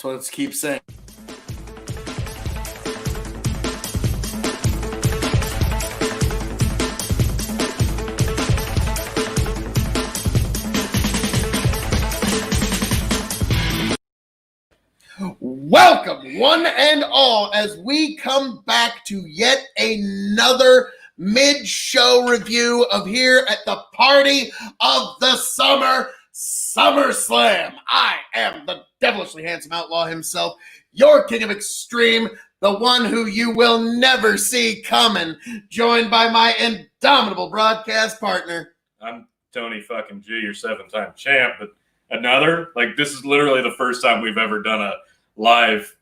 So let's keep saying. Welcome, one and all, as we come back to yet another mid-show review of here at the party of the Summer Slam. I am the devilishly handsome outlaw himself, your king of extreme, the one who you will never see coming, joined by my indomitable broadcast partner. I'm Tony fucking G, your 7-time champ, but this is literally the first time we've ever done a live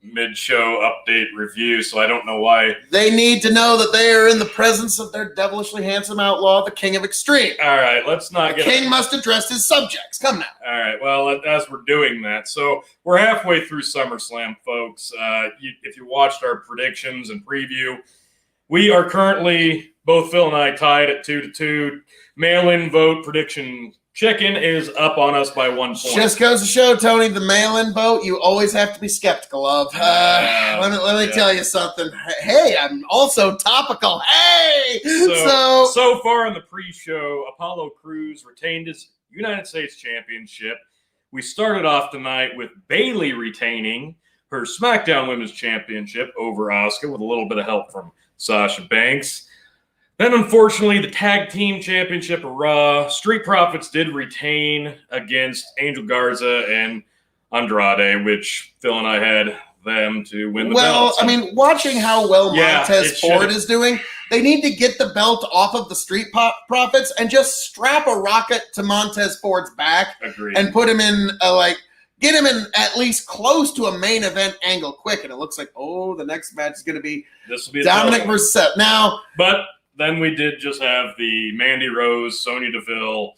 mid-show update review, so I don't know why. They need to know that they are in the presence of their devilishly handsome outlaw, the king of extreme. All right, let's not get... The king must address his subjects. Come now. All right, well, as we're doing that, so we're halfway through SummerSlam, folks. If you watched our predictions and preview, we are currently, both Phil and I, tied at 2-2. Mail-in vote prediction chicken is up on us by 1 point. Just goes to show, Tony, the mail-in vote you always have to be skeptical of. Let me tell you something. Hey, I'm also topical. Hey! So far in the pre-show, Apollo Crews retained his United States Championship. We started off tonight with Bayley retaining her SmackDown Women's Championship over Asuka with a little bit of help from Sasha Banks. Then, unfortunately, the Tag Team Championship of Raw, Street Profits did retain against Angel Garza and Andrade, which Phil and I had them to win the belt. Well, I mean, watching how well Montez Ford is doing, they need to get the belt off of the Street Profits and just strap a rocket to Montez Ford's back. Agreed. And put him in, get him in at least close to a main event angle quick. And it looks like, the next match is going to be Dominic versus Seth. Now, but then we did just have the Mandy Rose, Sonya Deville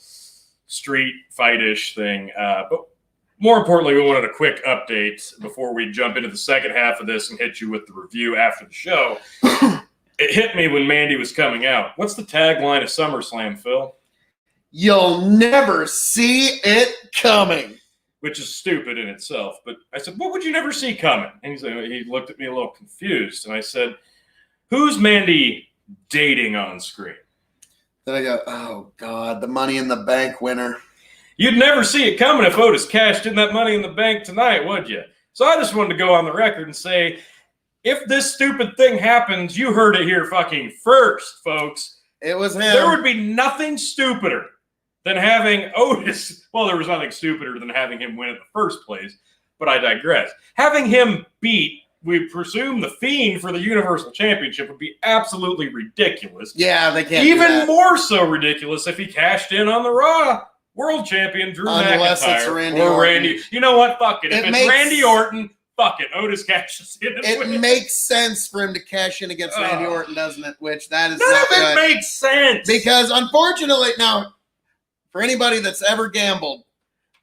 street fight-ish thing. But more importantly, we wanted a quick update before we jump into the second half of this and hit you with the review after the show. It hit me when Mandy was coming out. What's the tagline of SummerSlam, Phil? You'll never see it coming. Which is stupid in itself. But I said, what would you never see coming? And he looked at me a little confused. And I said, who's Mandy dating on screen? Then I go, oh, God, the Money in the Bank winner. You'd never see it coming if Otis cashed in that Money in the Bank tonight, would you? So I just wanted to go on the record and say, if this stupid thing happens, you heard it here fucking first, folks. It was him. There would be nothing stupider than having Otis. Well, there was nothing stupider than having him win in the first place, but I digress. Having him beat, we presume, the Fiend for the Universal Championship would be absolutely ridiculous. Yeah, they can't. Even more so ridiculous if he cashed in on the Raw World Champion Drew Unless McIntyre it's Randy or Orton. Randy. You know what? Fuck it. If it's Randy Orton, fuck it. Otis cashes in. It makes sense for him to cash in against Randy Orton, doesn't it? Which that is none not of it good. makes sense because unfortunately, now for anybody that's ever gambled,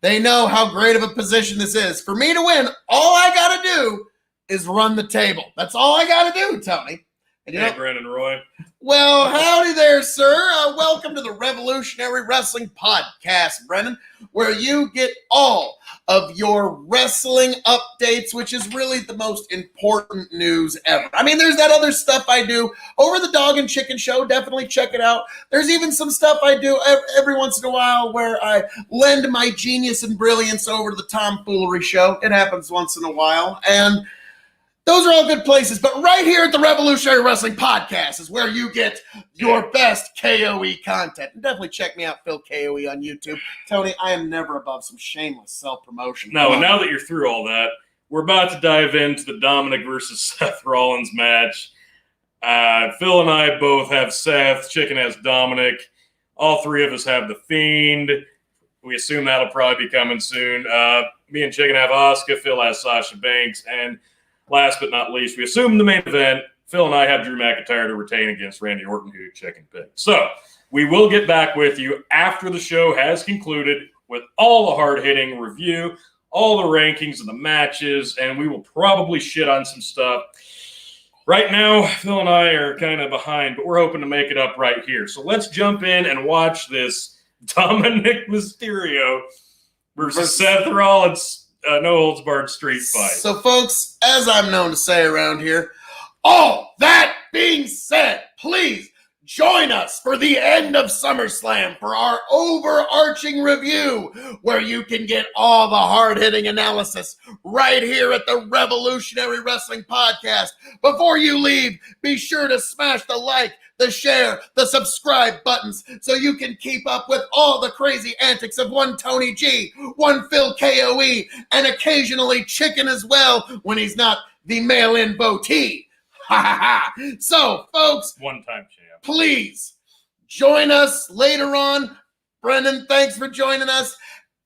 they know how great of a position this is. For me to win, all I got to do is run the table. That's all I got to do, Tony. And hey, Brennan Roy. Well, howdy there, sir. Welcome to the Revolutionary Wrestling Podcast, Brennan, where you get all of your wrestling updates, which is really the most important news ever. I mean, there's that other stuff I do over the Dog and Chicken Show. Definitely check it out. There's even some stuff I do every once in a while where I lend my genius and brilliance over to the Tomfoolery Show. It happens once in a while. And those are all good places, but right here at the Revolutionary Wrestling Podcast is where you get your best KOE content. And definitely check me out, Phil KOE, on YouTube. Tony, I am never above some shameless self-promotion. No, and now that you're through all that, we're about to dive into the Dominic versus Seth Rollins match. Phil and I both have Seth. Chicken has Dominic. All three of us have The Fiend. We assume that'll probably be coming soon. Me and Chicken have Asuka. Phil has Sasha Banks. And last but not least, we assume the main event, Phil and I have Drew McIntyre to retain against Randy Orton, who Chicken picked. So we will get back with you after the show has concluded with all the hard-hitting review, all the rankings of the matches, and we will probably shit on some stuff. Right now, Phil and I are kind of behind, but we're hoping to make it up right here. So let's jump in and watch this Dominic Mysterio versus Seth Rollins no holds barred street fight. So, folks, as I'm known to say around here, all that being said, please join us for the end of Summer Slam for our overarching review, where you can get all the hard-hitting analysis right here at the Revolutionary Wrestling Podcast. Before you leave, be sure to smash the like, the share, the subscribe buttons so you can keep up with all the crazy antics of one Tony G, one Phil KOE, and occasionally Chicken as well when he's not the mail-in Bo-T. Ha ha ha. So, folks, One-time champ. Please join us later on. Brendan, thanks for joining us.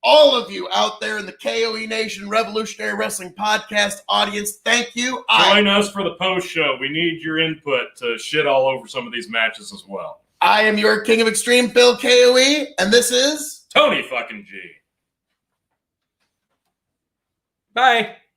All of you out there in the KOE Nation Revolutionary Wrestling Podcast audience, thank you. Join us for the post show. We need your input to shit all over some of these matches as well. I am your King of Extreme, Phil KOE, and this is Tony fucking G. Bye.